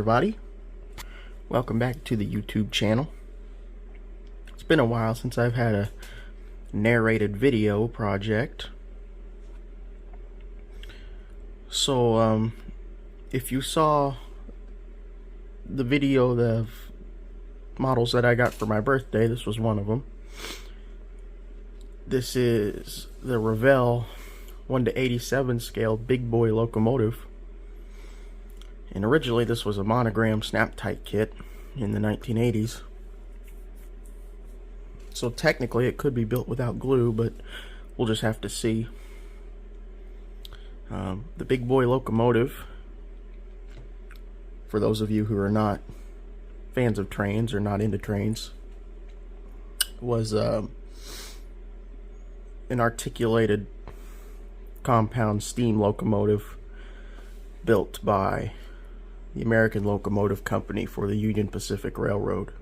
everybody. Welcome back to the YouTube channel. It's been a while since I've had a narrated video project. So, if you saw the video of models that I got for my birthday, this was one of them. This is the Revell 1:87 scale big boy locomotive. And originally this was a monogram snap-tight kit in the 1980s. So technically it could be built without glue, but we'll just have to see. The big boy locomotive, for those of you who are not fans of trains or not into trains, was an articulated compound steam locomotive built by the American Locomotive Company for the Union Pacific Railroad.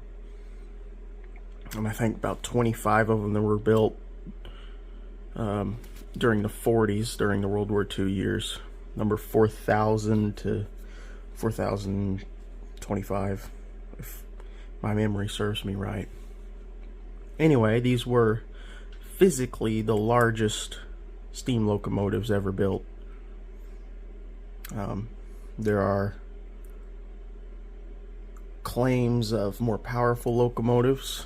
And I think about 25 of them that were built during the 40s, during the World War II years. Number 4,000 to 4,025, if my memory serves me right. Anyway, these were physically the largest steam locomotives ever built. There are claims of more powerful locomotives,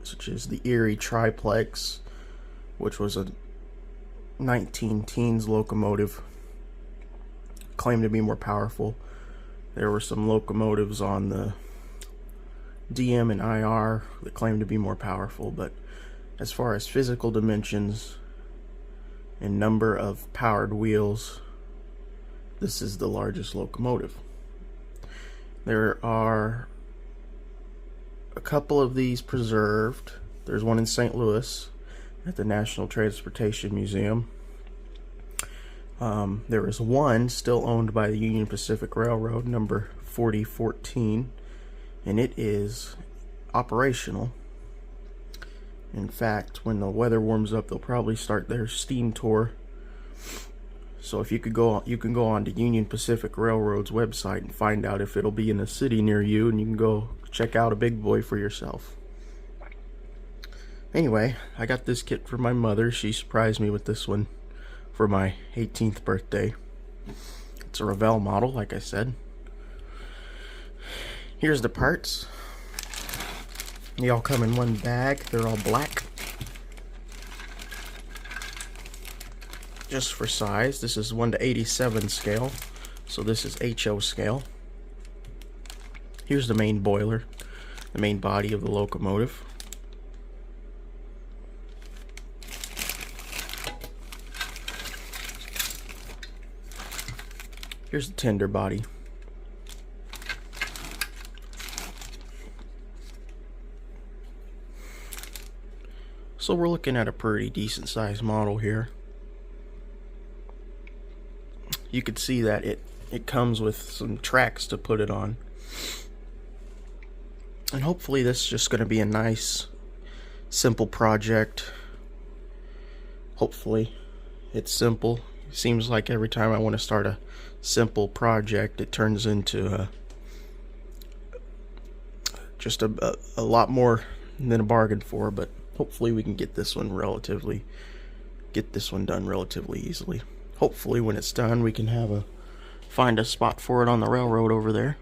such as the Erie Triplex, which was a 19-teens locomotive, claimed to be more powerful. There were some locomotives on the DM and IR that claimed to be more powerful, but as far as physical dimensions and number of powered wheels, this is the largest locomotive. There are a couple of these preserved. There's one in St. Louis at the National Transportation Museum. There is one still owned by the Union Pacific Railroad, number 4014, and it is operational. In fact, when the weather warms up, they'll probably start their steam tour. So if you can go on to Union Pacific Railroad's website and find out if it'll be in a city near you, and you can go check out a big boy for yourself. Anyway, I got this kit for my mother. She surprised me with this one for my 18th birthday. It's a Revell model, like I said. Here's the parts. They all come in one bag. They're all black. Just for size, this is 1:87 scale, so this is HO scale. Here's the main boiler, the main body of the locomotive. Here's the tender body. So we're looking at a pretty decent sized model here. You could see that it comes with some tracks to put it on. And hopefully this is just going to be a nice, simple project. Hopefully it's simple. It seems like every time I want to start a simple project, it turns into just a lot more than a bargain for, but hopefully we can get this one done relatively easily. Hopefully when it's done we can find a spot for it on the railroad over there.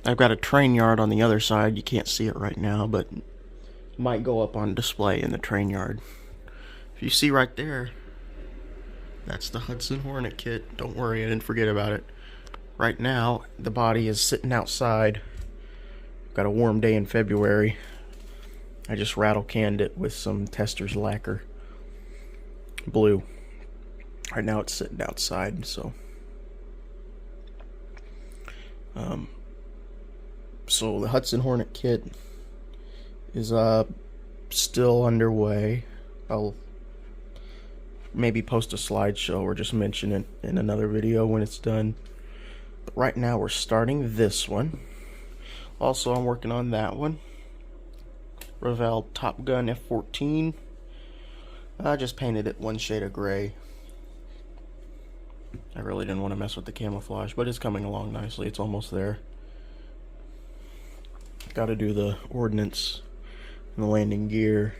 I've got a train yard on the other side. You can't see it right now, but it might go up on display in the train yard. If you see right there, that's the Hudson Hornet kit. Don't worry, I didn't forget about it. Right now the body is sitting outside. Got a warm day in February. I just rattle canned it with some Tester's lacquer blue. Right now it's sitting outside, so the Hudson Hornet kit is still underway. I'll maybe post a slideshow or just mention it in another video when it's done. But right now we're starting this one. Also, I'm working on that one. Revell Top Gun F14. I just painted it one shade of gray. I really didn't want to mess with the camouflage, but it's coming along nicely. It's almost there. Got to do the ordnance and the landing gear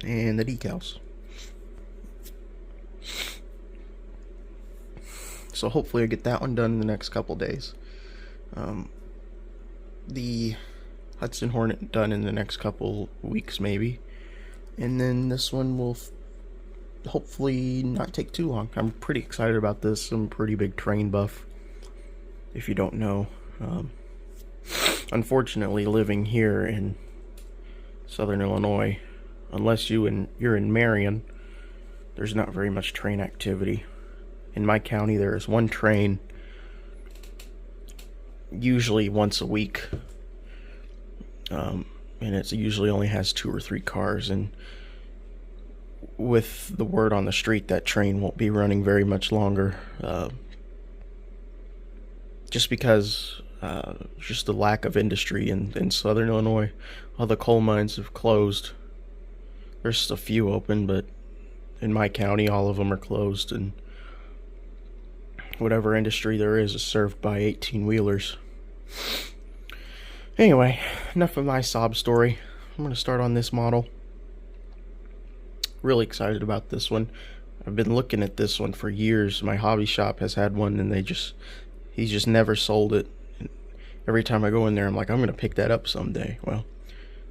and the decals. So hopefully I get that one done in the next couple days. The Hudson Hornet done in the next couple weeks maybe. And then this one will hopefully not take too long. I'm pretty excited about this. I'm a pretty big terrain buff, if you don't know. Unfortunately, living here in southern Illinois, unless you're in Marion, there's not very much terrain activity. In my county, there is one train, usually once a week, and it usually only has 2 or 3 cars, and with the word on the street, that train won't be running very much longer, just because just the lack of industry in southern Illinois. All the coal mines have closed. There's a few open, but in my county, all of them are closed, and whatever industry there is served by 18-wheelers. Anyway, enough of my sob story. I'm going to start on this model. Really excited about this one. I've been looking at this one for years. My hobby shop has had one, and he's just never sold it. And every time I go in there, I'm like, I'm going to pick that up someday. Well,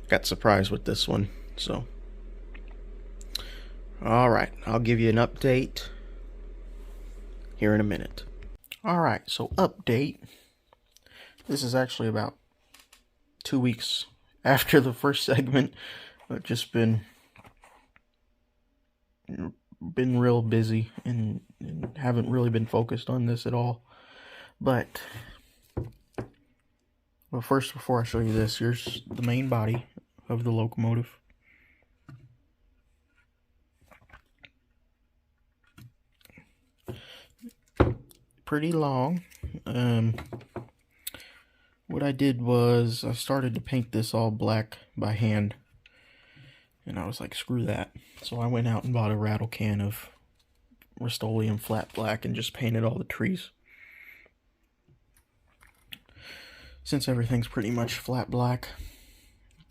got surprised with this one, so. Alright, I'll give you an update here in a minute. Alright, so update. This is actually about 2 weeks after the first segment. I've just been real busy and haven't really been focused on this at all. But first, before I show you this, here's the main body of the locomotive. Pretty long. What I did was I started to paint this all black by hand, and I was like, screw that. So I went out and bought a rattle can of Rust-Oleum flat black and just painted all the trees. Since everything's pretty much flat black,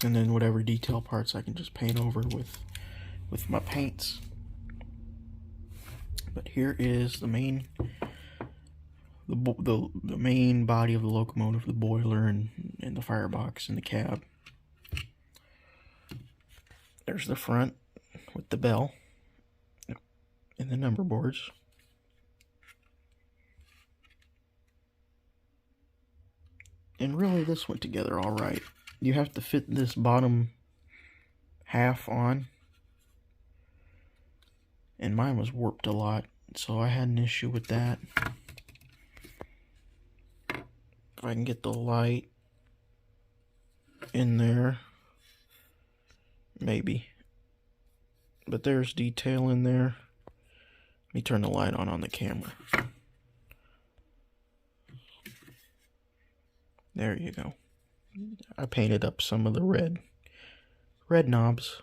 and then whatever detail parts I can just paint over with my paints. But here is the main the main body of the locomotive, the boiler and the firebox and the cab. There's the front with the bell and the number boards. And really, this went together all right. You have to fit this bottom half on, and mine was warped a lot, so I had an issue with that. If I can get the light in there, maybe. But there's detail in there. Let me turn the light on the camera. There you go. I painted up some of the red knobs.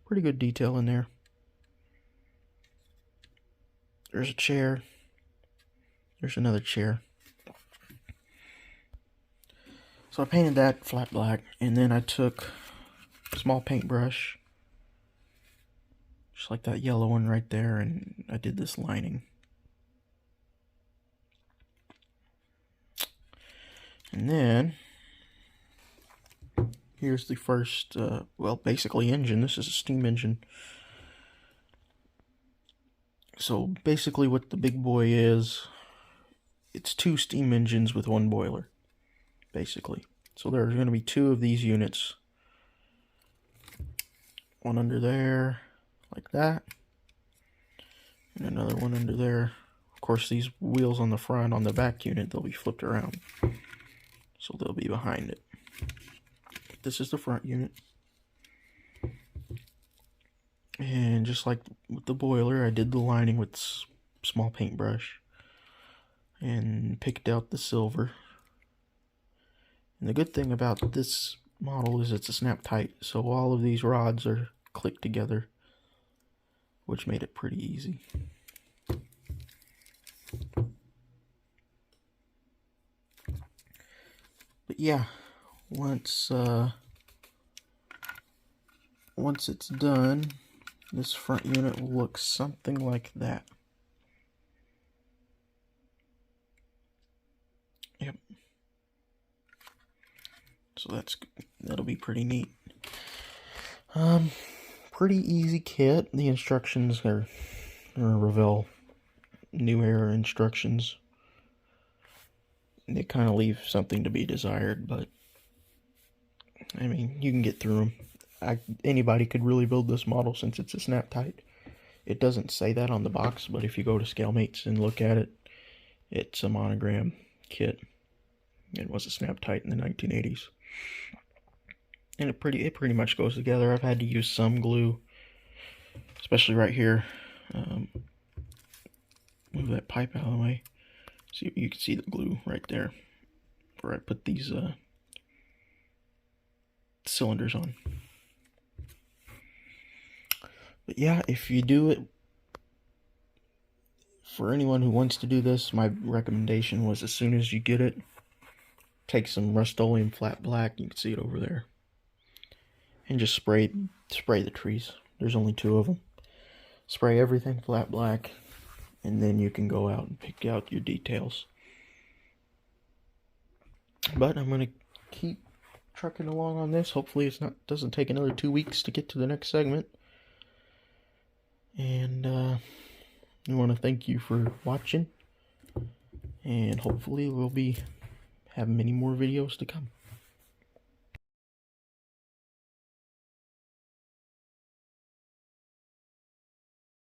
Pretty good detail in there. There's a chair. There's another chair. So I painted that flat black, and then I took a small paintbrush, just like that yellow one right there, and I did this lining. And then here's the first, well, basically engine. This is a steam engine. So basically what the big boy is, it's 2 steam engines with 1 boiler, basically. So there's going to be 2 of these units. One under there, like that. And another one under there. Of course, these wheels on the front, on the back unit, they'll be flipped around. So they'll be behind it. This is the front unit. And just like with the boiler, I did the lining with small paintbrush and picked out the silver. And the good thing about this model is it's a snap tight, so all of these rods are clicked together, which made it pretty easy. But yeah, once it's done, this front unit will look something like that. Yep. So that'll be pretty neat. Pretty easy kit. The instructions are Revell New Era instructions. They kind of leave something to be desired, but I mean, you can get through them. Anybody could really build this model since it's a snap tight. It doesn't say that on the box, but if you go to ScaleMates and look at it, it's a monogram kit. It was a snap tight in the 1980s. And it pretty much goes together. I've had to use some glue, especially right here. Move that pipe out of the way. See, you can see the glue right there where I put these cylinders on. But yeah, if you do it, for anyone who wants to do this, my recommendation was as soon as you get it, take some Rust-Oleum flat black, you can see it over there, and just spray the trees. There's only 2 of them. Spray everything flat black, and then you can go out and pick out your details. But I'm going to keep trucking along on this. Hopefully it doesn't take another 2 weeks to get to the next segment. And I want to thank you for watching, and hopefully we'll be having many more videos to come.